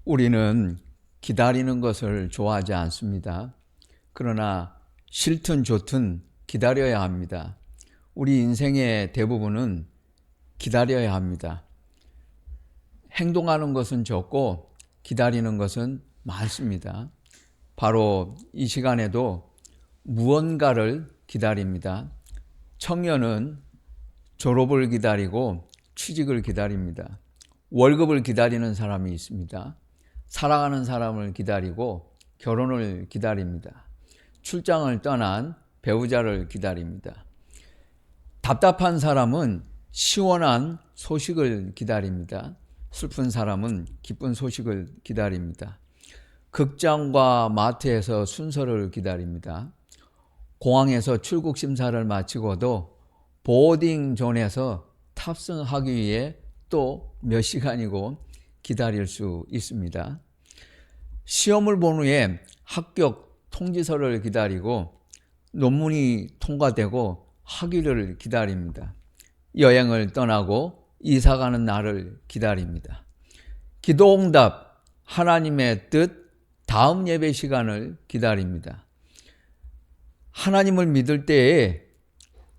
우리는 기다리는 것을 좋아하지 않습니다. 그러나 싫든 좋든 기다려야 합니다. 우리 인생의 대부분은 기다려야 합니다. 행동하는 것은 적고 기다리는 것은 많습니다. 바로 이 시간에도 무언가를 기다립니다. 청년은 졸업을 기다리고 취직을 기다립니다. 월급을 기다리는 사람이 있습니다. 사랑하는 사람을 기다리고 결혼을 기다립니다. 출장을 떠난 배우자를 기다립니다. 답답한 사람은 시원한 소식을 기다립니다. 슬픈 사람은 기쁜 소식을 기다립니다. 극장과 마트에서 순서를 기다립니다. 공항에서 출국 심사를 마치고도 보딩 존에서 탑승하기 위해 또 몇 시간이고 기다릴 수 있습니다. 시험을 본 후에 합격 통지서를 기다리고 논문이 통과되고 학위를 기다립니다. 여행을 떠나고 이사 가는 날을 기다립니다. 기도응답, 하나님의 뜻, 다음 예배 시간을 기다립니다. 하나님을 믿을 때에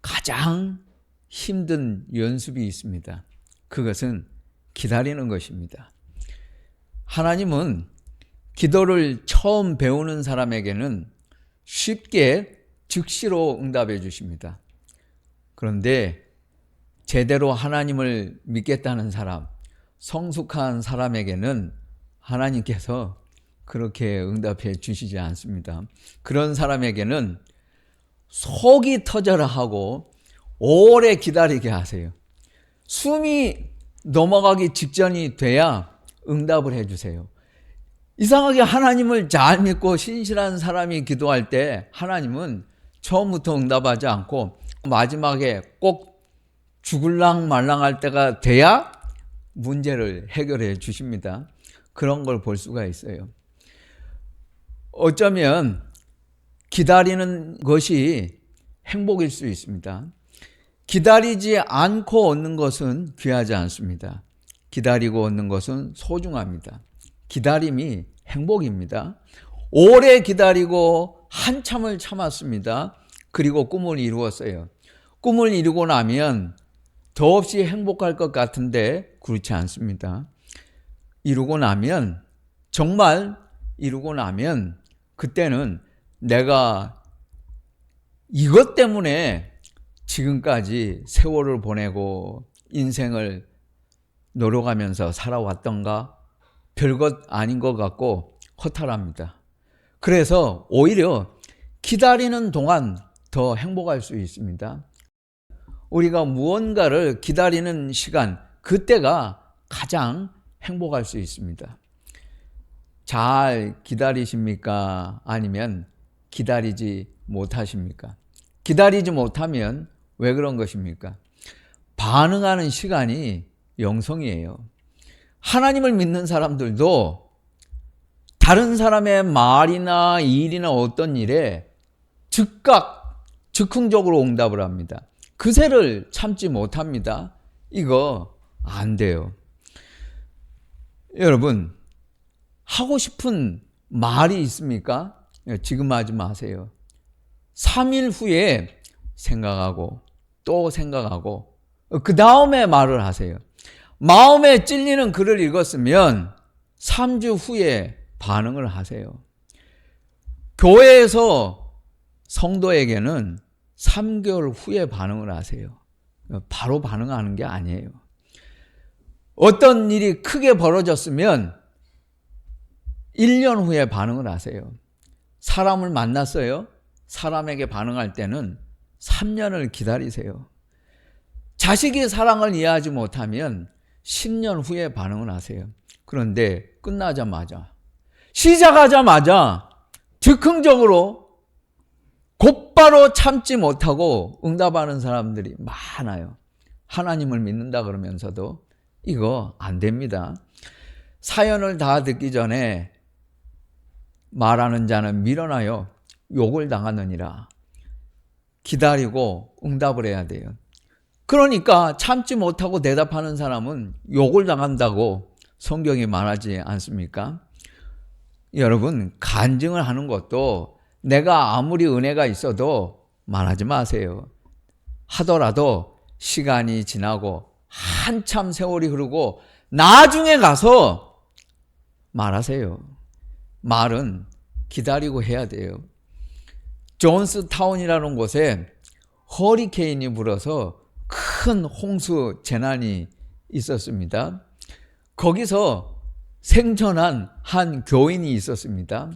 가장 힘든 연습이 있습니다. 그것은 기다리는 것입니다. 하나님은 기도를 처음 배우는 사람에게는 쉽게 즉시로 응답해 주십니다. 그런데 제대로 하나님을 믿겠다는 사람, 성숙한 사람에게는 하나님께서 그렇게 응답해 주시지 않습니다. 그런 사람에게는 속이 터져라 하고 오래 기다리게 하세요. 숨이 넘어가기 직전이 돼야 응답을 해주세요. 이상하게 하나님을 잘 믿고 신실한 사람이 기도할 때 하나님은 처음부터 응답하지 않고 마지막에 꼭 죽을랑 말랑할 때가 돼야 문제를 해결해 주십니다. 그런 걸 볼 수가 있어요. 어쩌면 기다리는 것이 행복일 수 있습니다. 기다리지 않고 얻는 것은 귀하지 않습니다. 기다리고 얻는 것은 소중합니다. 기다림이 행복입니다. 오래 기다리고 한참을 참았습니다. 그리고 꿈을 이루었어요. 꿈을 이루고 나면 더없이 행복할 것 같은데 그렇지 않습니다. 정말 이루고 나면 그때는 내가 이것 때문에 지금까지 세월을 보내고 인생을 노력하면서 살아왔던가 별것 아닌 것 같고 허탈합니다. 그래서 오히려 기다리는 동안 더 행복할 수 있습니다. 우리가 무언가를 기다리는 시간, 그때가 가장 행복할 수 있습니다. 잘 기다리십니까? 아니면 기다리지 못하십니까? 기다리지 못하면 왜 그런 것입니까? 반응하는 시간이 영성이에요. 하나님을 믿는 사람들도 다른 사람의 말이나 일이나 어떤 일에 즉흥적으로 응답을 합니다. 그새를 참지 못합니다. 이거 안 돼요. 여러분, 하고 싶은 말이 있습니까? 지금 하지 마세요. 3일 후에 생각하고 또 생각하고 그 다음에 말을 하세요. 마음에 찔리는 글을 읽었으면 3주 후에 반응을 하세요. 교회에서 성도에게는 3개월 후에 반응을 하세요. 바로 반응하는 게 아니에요. 어떤 일이 크게 벌어졌으면 1년 후에 반응을 하세요. 사람을 만났어요. 사람에게 반응할 때는 3년을 기다리세요. 자식이 사랑을 이해하지 못하면 10년 후에 반응을 하세요. 그런데 끝나자마자, 시작하자마자 즉흥적으로 곧바로 참지 못하고 응답하는 사람들이 많아요. 하나님을 믿는다 그러면서도 이거 안 됩니다. 사연을 다 듣기 전에 말하는 자는 밀어나요 욕을 당하느니라. 기다리고 응답을 해야 돼요. 그러니까 참지 못하고 대답하는 사람은 욕을 당한다고 성경이 말하지 않습니까? 여러분, 간증을 하는 것도 내가 아무리 은혜가 있어도 말하지 마세요. 하더라도 시간이 지나고 한참 세월이 흐르고 나중에 가서 말하세요. 말은 기다리고 해야 돼요. 존스타운이라는 곳에 허리케인이 불어서 큰 홍수 재난이 있었습니다. 거기서 생존한 한 교인이 있었습니다.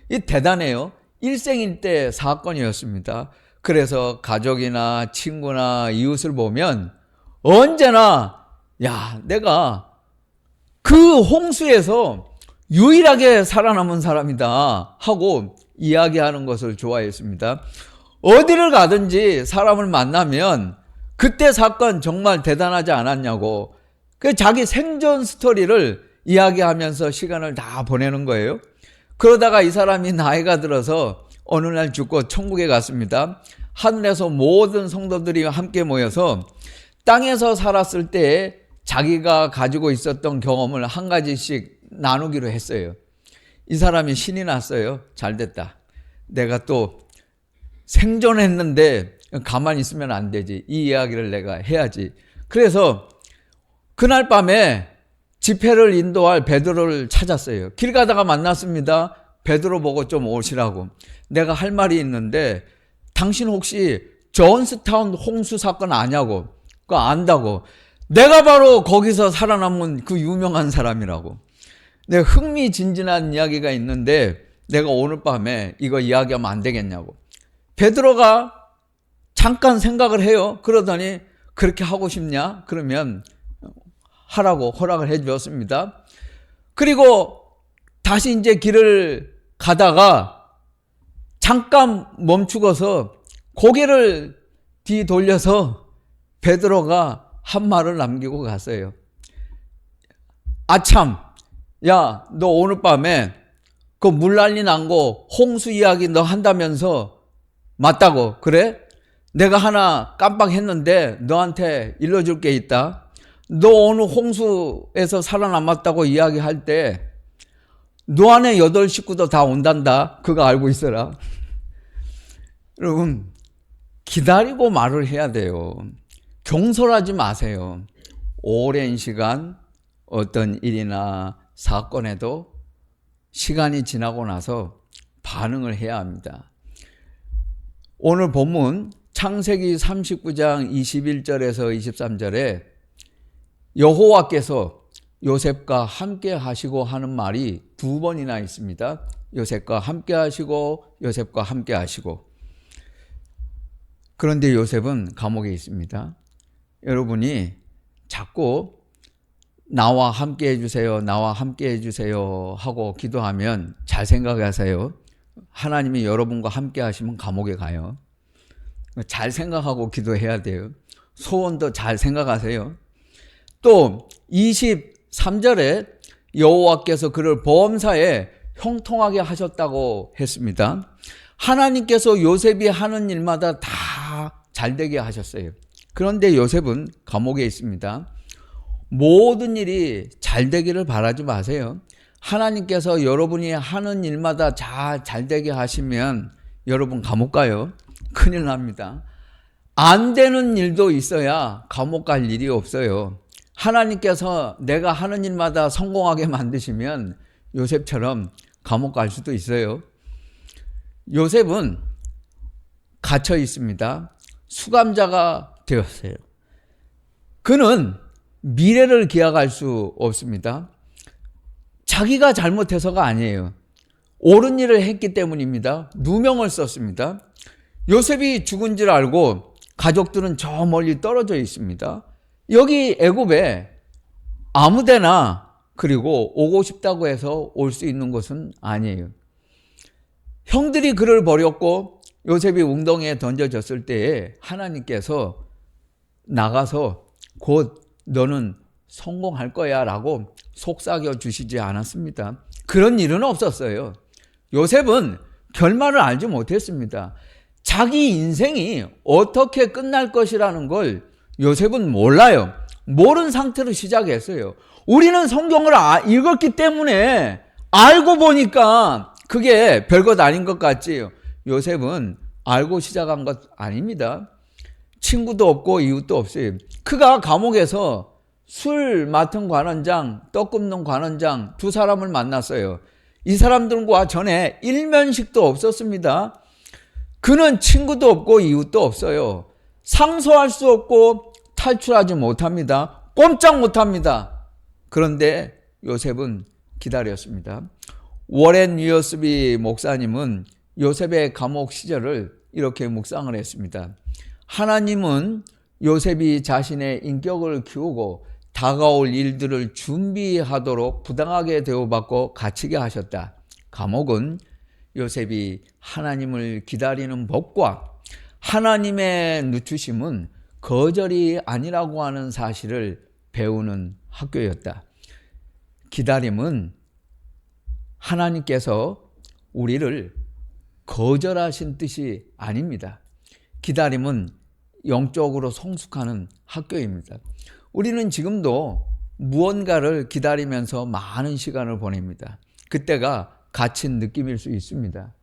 이 대단해요. 일생일대 사건이었습니다. 그래서 가족이나 친구나 이웃을 보면 언제나 내가 그 홍수에서 유일하게 살아남은 사람이다 하고 이야기하는 것을 좋아했습니다. 어디를 가든지 사람을 만나면 그때 사건 정말 대단하지 않았냐고 자기 생존 스토리를 이야기하면서 시간을 다 보내는 거예요. 그러다가 이 사람이 나이가 들어서 어느 날 죽고 천국에 갔습니다. 하늘에서 모든 성도들이 함께 모여서 땅에서 살았을 때 자기가 가지고 있었던 경험을 한 가지씩 나누기로 했어요. 이 사람이 신이 났어요. 잘 됐다. 내가 또 생존했는데 가만히 있으면 안 되지. 이 이야기를 내가 해야지. 그래서 그날 밤에 집회를 인도할 베드로를 찾았어요. 길 가다가 만났습니다. 베드로 보고 좀 오시라고. 내가 할 말이 있는데 당신 혹시 존스타운 홍수 사건 아냐고. 그거 안다고. 내가 바로 거기서 살아남은 그 유명한 사람이라고. 내가 흥미진진한 이야기가 있는데 내가 오늘 밤에 이거 이야기하면 안 되겠냐고. 베드로가 잠깐 생각을 해요. 그러더니 그렇게 하고 싶냐? 그러면 하라고 허락을 해 주었습니다. 그리고 다시 이제 길을 가다가 잠깐 멈추고서 고개를 뒤돌려서 베드로가 한 말을 남기고 갔어요. 아참, 야, 너 오늘 밤에 그 물난리 난 거 홍수 이야기 너 한다면서 맞다고. 그래? 내가 하나 깜빡했는데 너한테 일러줄 게 있다. 너 오늘 홍수에서 살아남았다고 이야기할 때 너 안에 8 식구도 다 온단다. 그거 알고 있어라. 여러분, 기다리고 말을 해야 돼요. 경솔하지 마세요. 오랜 시간 어떤 일이나 사건에도 시간이 지나고 나서 반응을 해야 합니다. 오늘 본문 창세기 39장 21절에서 23절에 여호와께서 요셉과 함께 하시고 하는 말이 2번이나 있습니다. 요셉과 함께 하시고 요셉과 함께 하시고. 그런데 요셉은 감옥에 있습니다. 여러분이 자꾸 나와 함께 해주세요, 나와 함께 해주세요 하고 기도하면 잘 생각하세요. 하나님이 여러분과 함께 하시면 감옥에 가요. 잘 생각하고 기도해야 돼요. 소원도 잘 생각하세요. 또 23절에 여호와께서 그를 범사에 형통하게 하셨다고 했습니다. 하나님께서 요셉이 하는 일마다 다 잘되게 하셨어요. 그런데 요셉은 감옥에 있습니다. 모든 일이 잘되기를 바라지 마세요. 하나님께서 여러분이 하는 일마다 잘되게 하시면 여러분 감옥 가요. 큰일 납니다. 안 되는 일도 있어야 감옥 갈 일이 없어요. 하나님께서 내가 하는 일마다 성공하게 만드시면 요셉처럼 감옥 갈 수도 있어요. 요셉은 갇혀 있습니다. 수감자가 되었어요. 그는 미래를 기약할 수 없습니다. 자기가 잘못해서가 아니에요. 옳은 일을 했기 때문입니다. 누명을 썼습니다. 요셉이 죽은 줄 알고 가족들은 저 멀리 떨어져 있습니다. 여기 애굽에 아무데나 그리고 오고 싶다고 해서 올 수 있는 곳은 아니에요. 형들이 그를 버렸고 요셉이 웅덩이에 던져졌을 때에 하나님께서 나가서 곧 너는 성공할 거야 라고 속삭여 주시지 않았습니다. 그런 일은 없었어요. 요셉은 결말을 알지 못했습니다. 자기 인생이 어떻게 끝날 것이라는 걸 요셉은 몰라요. 모른 상태로 시작했어요. 우리는 성경을 읽었기 때문에 알고 보니까 그게 별것 아닌 것 같지요. 요셉은 알고 시작한 것 아닙니다. 친구도 없고 이웃도 없어요. 그가 감옥에서 술 맡은 관원장, 떡 굽는 관원장 두 사람을 만났어요. 이 사람들과 전에 일면식도 없었습니다. 그는 친구도 없고 이웃도 없어요. 상소할 수 없고 탈출하지 못합니다. 꼼짝 못합니다. 그런데 요셉은 기다렸습니다. 워렌 위어스비 목사님은 요셉의 감옥 시절을 이렇게 묵상을 했습니다. 하나님은 요셉이 자신의 인격을 키우고 다가올 일들을 준비하도록 부당하게 대우받고 갇히게 하셨다. 감옥은 요셉이 하나님을 기다리는 법과 하나님의 늦추심은 거절이 아니라고 하는 사실을 배우는 학교였다. 기다림은 하나님께서 우리를 거절하신 뜻이 아닙니다. 기다림은 영적으로 성숙하는 학교입니다. 우리는 지금도 무언가를 기다리면서 많은 시간을 보냅니다. 그때가 갇힌 느낌일 수 있습니다.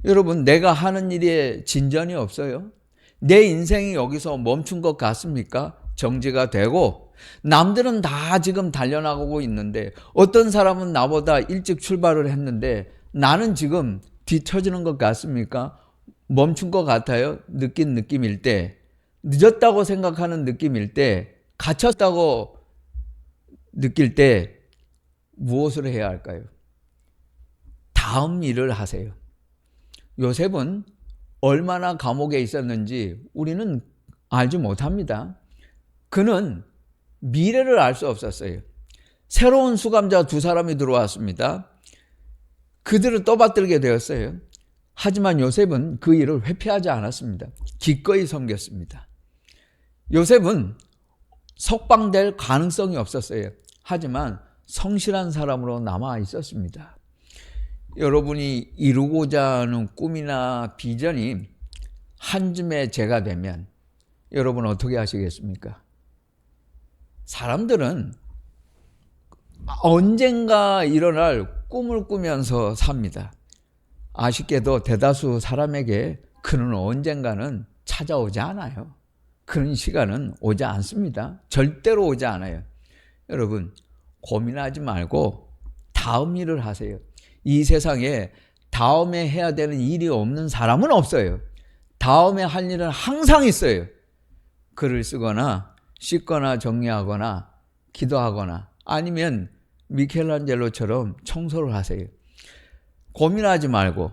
여러분, 내가 하는 일에 진전이 없어요? 내 인생이 여기서 멈춘 것 같습니까? 정지가 되고 남들은 다 지금 달려나가고 있는데 어떤 사람은 나보다 일찍 출발을 했는데 나는 지금 뒤처지는 것 같습니까? 멈춘 것 같아요? 느낀 느낌일 때, 늦었다고 생각하는 느낌일 때, 갇혔다고 느낄 때 무엇을 해야 할까요? 다음 일을 하세요. 요셉은 얼마나 감옥에 있었는지 우리는 알지 못합니다. 그는 미래를 알 수 없었어요. 새로운 수감자 두 사람이 들어왔습니다. 그들을 떠받들게 되었어요. 하지만 요셉은 그 일을 회피하지 않았습니다. 기꺼이 섬겼습니다. 요셉은 석방될 가능성이 없었어요. 하지만 성실한 사람으로 남아 있었습니다. 여러분이 이루고자 하는 꿈이나 비전이 한 줌의 재가 되면 여러분 어떻게 하시겠습니까? 사람들은 언젠가 일어날 꿈을 꾸면서 삽니다. 아쉽게도 대다수 사람에게 그는 언젠가는 찾아오지 않아요. 그런 시간은 오지 않습니다. 절대로 오지 않아요. 여러분, 고민하지 말고 다음 일을 하세요. 이 세상에 다음에 해야 되는 일이 없는 사람은 없어요. 다음에 할 일은 항상 있어요. 글을 쓰거나 씻거나 정리하거나 기도하거나 아니면 미켈란젤로처럼 청소를 하세요. 고민하지 말고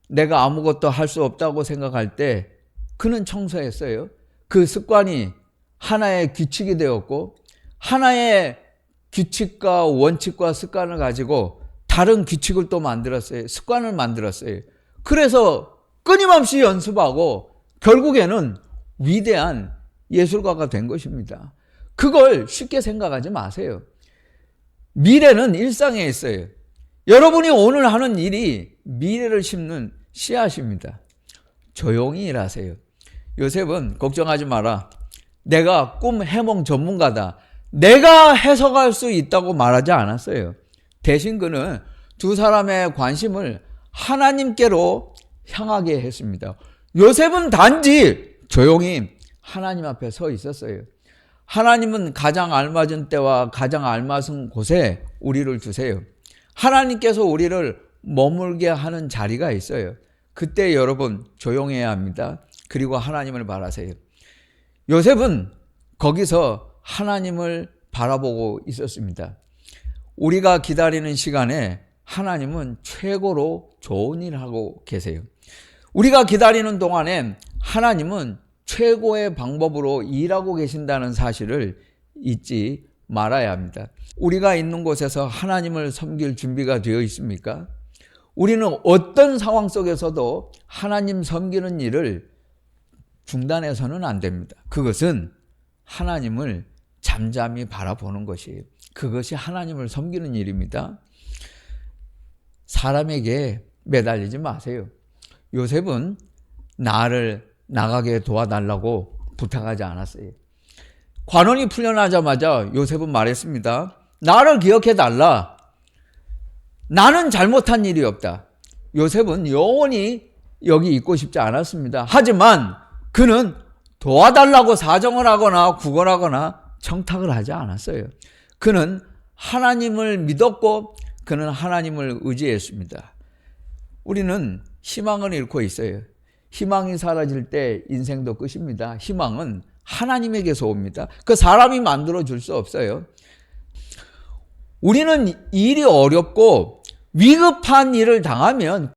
내가 아무것도 할 수 없다고 생각할 때 그는 청소했어요. 그 습관이 하나의 규칙이 되었고 하나의 규칙과 원칙과 습관을 가지고 다른 규칙을 또 만들었어요. 습관을 만들었어요. 그래서 끊임없이 연습하고 결국에는 위대한 예술가가 된 것입니다. 그걸 쉽게 생각하지 마세요. 미래는 일상에 있어요. 여러분이 오늘 하는 일이 미래를 심는 씨앗입니다. 조용히 일하세요. 요셉은 걱정하지 마라. 내가 꿈 해몽 전문가다. 내가 해석할 수 있다고 말하지 않았어요. 대신 그는 두 사람의 관심을 하나님께로 향하게 했습니다. 요셉은 단지 조용히 하나님 앞에 서 있었어요. 하나님은 가장 알맞은 때와 가장 알맞은 곳에 우리를 두세요. 하나님께서 우리를 머물게 하는 자리가 있어요. 그때 여러분 조용해야 합니다. 그리고 하나님을 바라세요. 요셉은 거기서 하나님을 바라보고 있었습니다. 우리가 기다리는 시간에 하나님은 최고로 좋은 일을 하고 계세요. 우리가 기다리는 동안에 하나님은 최고의 방법으로 일하고 계신다는 사실을 잊지 말아야 합니다. 우리가 있는 곳에서 하나님을 섬길 준비가 되어 있습니까? 우리는 어떤 상황 속에서도 하나님 섬기는 일을 중단해서는 안 됩니다. 그것은 하나님을 잠잠히 바라보는 것이에요. 그것이 하나님을 섬기는 일입니다. 사람에게 매달리지 마세요. 요셉은 나를 나가게 도와달라고 부탁하지 않았어요. 관원이 풀려나자마자 요셉은 말했습니다. 나를 기억해 달라. 나는 잘못한 일이 없다. 요셉은 영원히 여기 있고 싶지 않았습니다. 하지만 그는 도와달라고 사정을 하거나 구걸하거나 청탁을 하지 않았어요. 그는 하나님을 믿었고 그는 하나님을 의지했습니다. 우리는 희망을 잃고 있어요. 희망이 사라질 때 인생도 끝입니다. 희망은 하나님에게서 옵니다. 그 사람이 만들어 줄 수 없어요. 우리는 일이 어렵고 위급한 일을 당하면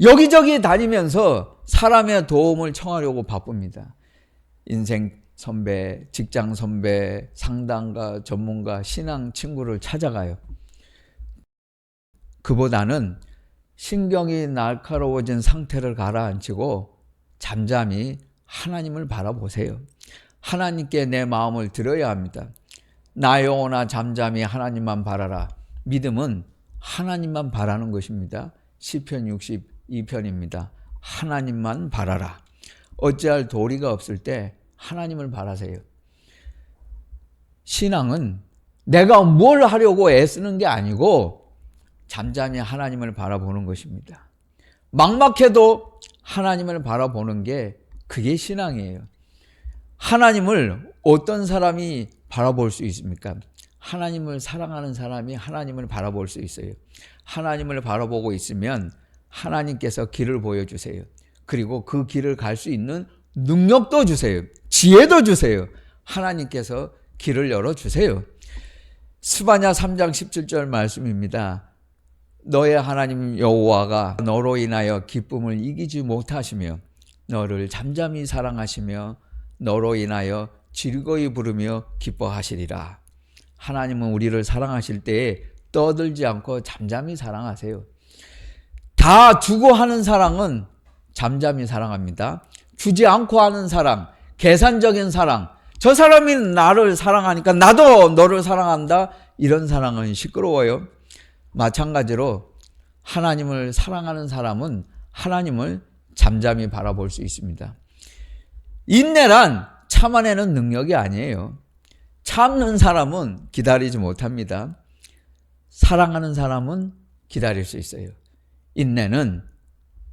여기저기 다니면서 사람의 도움을 청하려고 바쁩니다. 인생 선배, 직장 선배, 상담가, 전문가, 신앙 친구를 찾아가요. 그보다는 신경이 날카로워진 상태를 가라앉히고 잠잠히 하나님을 바라보세요. 하나님께 내 마음을 들어야 합니다. 나 영혼아 잠잠히 하나님만 바라라. 믿음은 하나님만 바라는 것입니다. 시편 62편입니다. 하나님만 바라라. 어찌할 도리가 없을 때 하나님을 바라세요. 신앙은 내가 뭘 하려고 애쓰는 게 아니고 잠잠히 하나님을 바라보는 것입니다. 막막해도 하나님을 바라보는 게 그게 신앙이에요. 하나님을 어떤 사람이 바라볼 수 있습니까? 하나님을 사랑하는 사람이 하나님을 바라볼 수 있어요. 하나님을 바라보고 있으면 하나님께서 길을 보여주세요. 그리고 그 길을 갈 수 있는 능력도 주세요. 지혜도 주세요. 하나님께서 길을 열어주세요. 스바냐 3장 17절 말씀입니다. 너의 하나님 여호와가 너로 인하여 기쁨을 이기지 못하시며 너를 잠잠히 사랑하시며 너로 인하여 즐거이 부르며 기뻐하시리라. 하나님은 우리를 사랑하실 때에 떠들지 않고 잠잠히 사랑하세요. 다 주고 하는 사랑은 잠잠히 사랑합니다. 주지 않고 하는 사랑, 계산적인 사랑, 저 사람이 나를 사랑하니까 나도 너를 사랑한다, 이런 사랑은 시끄러워요. 마찬가지로 하나님을 사랑하는 사람은 하나님을 잠잠히 바라볼 수 있습니다. 인내란 참아내는 능력이 아니에요. 참는 사람은 기다리지 못합니다. 사랑하는 사람은 기다릴 수 있어요. 인내는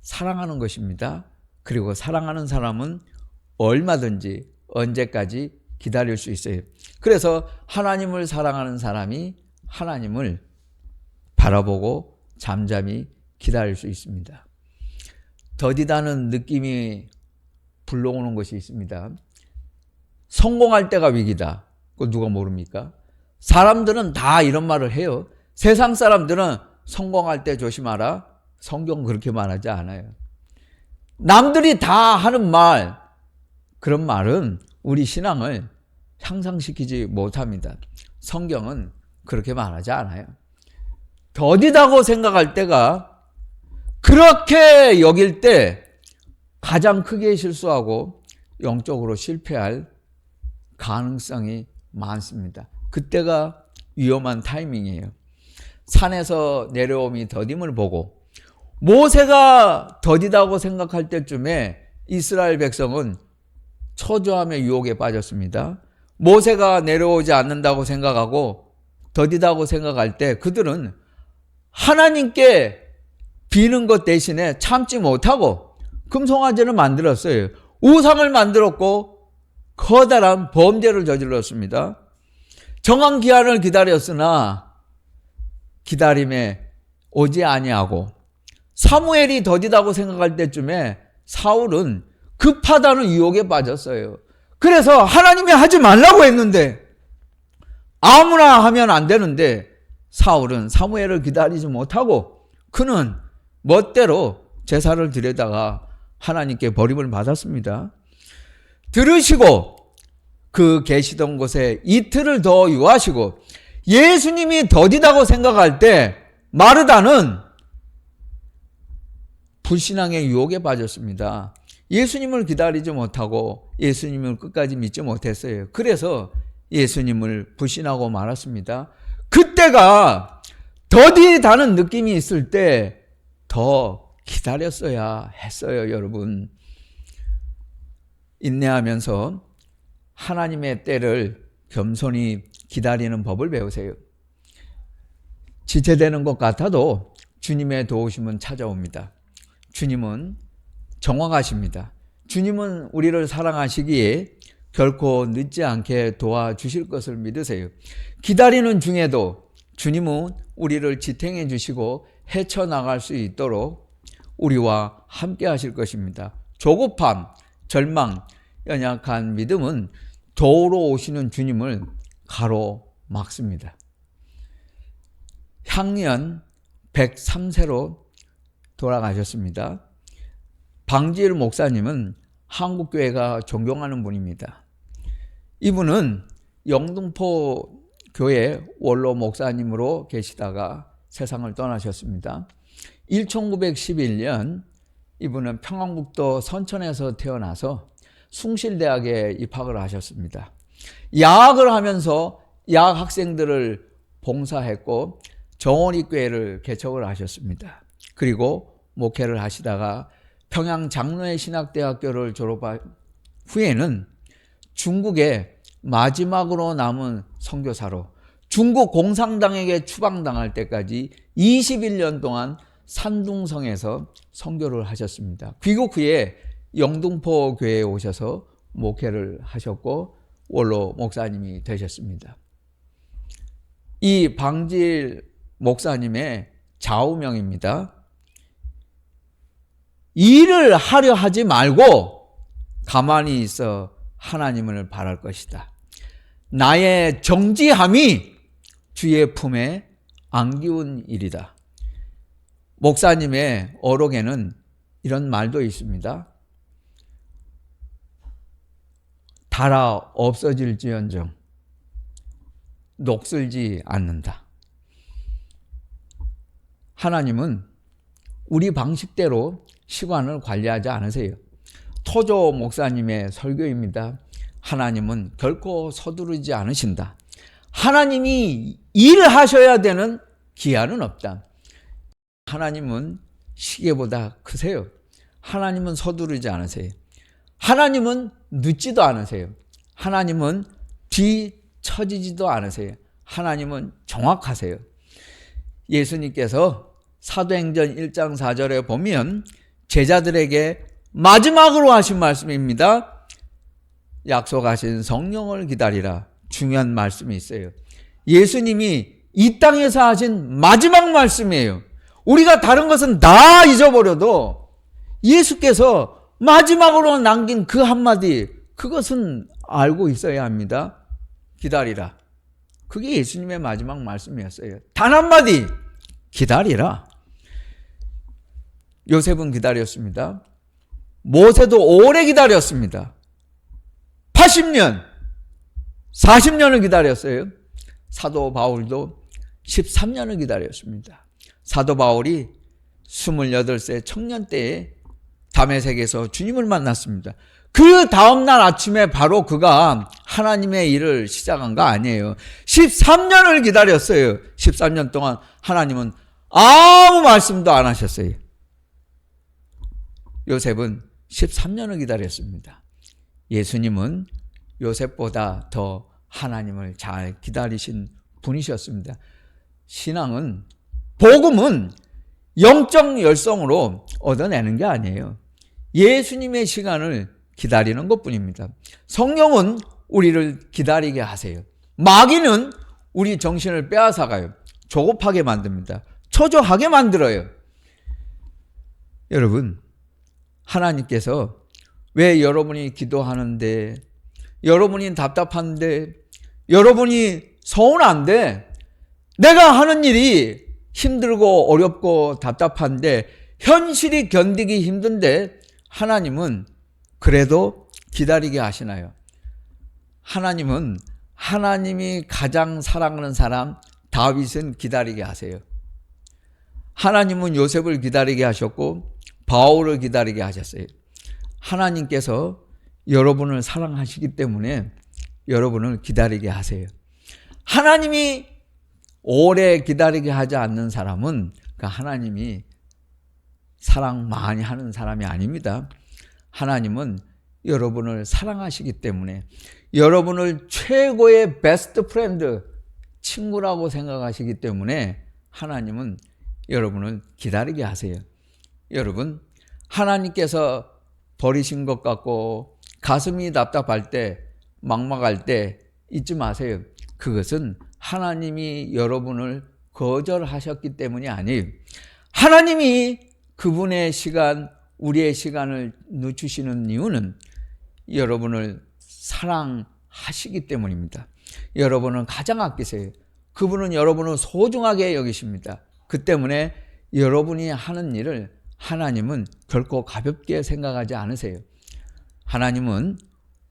사랑하는 것입니다. 그리고 사랑하는 사람은 얼마든지 언제까지 기다릴 수 있어요. 그래서 하나님을 사랑하는 사람이 하나님을 바라보고 잠잠히 기다릴 수 있습니다. 더디다는 느낌이 불러오는 것이 있습니다. 성공할 때가 위기다. 그거 누가 모릅니까? 사람들은 다 이런 말을 해요. 세상 사람들은 성공할 때 조심하라. 성경은 그렇게 말하지 않아요. 남들이 다 하는 말, 그런 말은 우리 신앙을 향상시키지 못합니다. 성경은 그렇게 말하지 않아요. 더디다고 생각할 때가, 그렇게 여길 때 가장 크게 실수하고 영적으로 실패할 가능성이 많습니다. 그때가 위험한 타이밍이에요. 산에서 내려오미 더딤을 보고 모세가 더디다고 생각할 때쯤에 이스라엘 백성은 초조함의 유혹에 빠졌습니다. 모세가 내려오지 않는다고 생각하고 더디다고 생각할 때 그들은 하나님께 비는 것 대신에 참지 못하고 금송아지를 만들었어요. 우상을 만들었고 커다란 범죄를 저질렀습니다. 정한 기한을 기다렸으나 기다림에 오지 아니하고, 사무엘이 더디다고 생각할 때쯤에 사울은 급하다는 유혹에 빠졌어요. 그래서 하나님이 하지 말라고 했는데, 아무나 하면 안 되는데 사울은 사무엘을 기다리지 못하고 그는 멋대로 제사를 드리다가 하나님께 버림을 받았습니다. 들으시고 그 계시던 곳에 이틀을 더 유하시고, 예수님이 더디다고 생각할 때 마르다는 불신앙의 유혹에 빠졌습니다. 예수님을 기다리지 못하고 예수님을 끝까지 믿지 못했어요. 그래서 예수님을 불신하고 말았습니다. 그때가 더디다는 느낌이 있을 때 더 기다렸어야 했어요, 여러분. 인내하면서 하나님의 때를 겸손히 기다리는 법을 배우세요. 지체되는 것 같아도 주님의 도우심은 찾아옵니다. 주님은 정확하십니다. 주님은 우리를 사랑하시기에 결코 늦지 않게 도와주실 것을 믿으세요. 기다리는 중에도 주님은 우리를 지탱해 주시고 헤쳐나갈 수 있도록 우리와 함께 하실 것입니다. 조급함, 절망, 연약한 믿음은 도우러 오시는 주님을 가로막습니다. 향년 103세로 돌아가셨습니다. 방지일 목사님은 한국교회가 존경하는 분입니다. 이분은 영등포 교회 원로 목사님으로 계시다가 세상을 떠나셨습니다. 1911년 이분은 평안북도 선천에서 태어나서 숭실대학에 입학을 하셨습니다. 야학을 하면서 야학 학생들을 봉사했고 정원이교회를 개척을 하셨습니다. 그리고 목회를 하시다가 평양 장로회 신학대학교를 졸업한 후에는 중국의 마지막으로 남은 선교사로 중국 공산당에게 추방당할 때까지 21년 동안 산둥성에서 선교를 하셨습니다. 귀국 후에 영등포 교회에 오셔서 목회를 하셨고 원로 목사님이 되셨습니다. 이 방질 목사님의 좌우명입니다. 일을 하려 하지 말고 가만히 있어 하나님을 바랄 것이다. 나의 정지함이 주의 품에 안기운 일이다. 목사님의 어록에는 이런 말도 있습니다. 달아 없어질지언정 녹슬지 않는다. 하나님은 우리 방식대로 시간을 관리하지 않으세요. 토조 목사님의 설교입니다. 하나님은 결코 서두르지 않으신다. 하나님이 일하셔야 되는 기한은 없다. 하나님은 시계보다 크세요. 하나님은 서두르지 않으세요. 하나님은 늦지도 않으세요. 하나님은 뒤처지지도 않으세요. 하나님은 정확하세요. 예수님께서 사도행전 1장 4절에 보면 제자들에게 마지막으로 하신 말씀입니다. 약속하신 성령을 기다리라. 중요한 말씀이 있어요. 예수님이 이 땅에서 하신 마지막 말씀이에요. 우리가 다른 것은 다 잊어버려도 예수께서 마지막으로 남긴 그 한마디, 그것은 알고 있어야 합니다. 기다리라. 그게 예수님의 마지막 말씀이었어요. 단 한마디, 기다리라. 요셉은 기다렸습니다. 모세도 오래 기다렸습니다. 80년, 40년을 기다렸어요. 사도 바울도 13년을 기다렸습니다. 사도 바울이 28세 청년 때에 다메섹에서 주님을 만났습니다. 그 다음날 아침에 바로 그가 하나님의 일을 시작한 거 아니에요. 13년을 기다렸어요. 13년 동안 하나님은 아무 말씀도 안 하셨어요. 요셉은 13년을 기다렸습니다. 예수님은 요셉보다 더 하나님을 잘 기다리신 분이셨습니다. 신앙은, 복음은 영적 열성으로 얻어내는 게 아니에요. 예수님의 시간을 기다리는 것뿐입니다. 성령은 우리를 기다리게 하세요. 마귀는 우리 정신을 빼앗아가요. 조급하게 만듭니다. 초조하게 만들어요. 여러분, 하나님께서 왜 여러분이 기도하는데, 여러분이 답답한데, 여러분이 서운한데, 내가 하는 일이 힘들고 어렵고 답답한데, 현실이 견디기 힘든데 하나님은 그래도 기다리게 하시나요? 하나님은 하나님이 가장 사랑하는 사람 다윗은 기다리게 하세요. 하나님은 요셉을 기다리게 하셨고 바울을 기다리게 하셨어요. 하나님께서 여러분을 사랑하시기 때문에 여러분을 기다리게 하세요. 하나님이 오래 기다리게 하지 않는 사람은 하나님이 사랑 많이 하는 사람이 아닙니다. 하나님은 여러분을 사랑하시기 때문에 여러분을 최고의 베스트 프렌드, 친구라고 생각하시기 때문에 하나님은 여러분을 기다리게 하세요. 여러분, 하나님께서 버리신 것 같고 가슴이 답답할 때, 막막할 때 잊지 마세요. 그것은 하나님이 여러분을 거절하셨기 때문이 아니에요. 하나님이 그분의 시간, 우리의 시간을 늦추시는 이유는 여러분을 사랑하시기 때문입니다. 여러분은 가장 아끼세요. 그분은 여러분을 소중하게 여기십니다. 그 때문에 여러분이 하는 일을 하나님은 결코 가볍게 생각하지 않으세요. 하나님은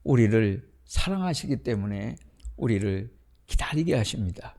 우리를 사랑하시기 때문에 우리를 기다리게 하십니다.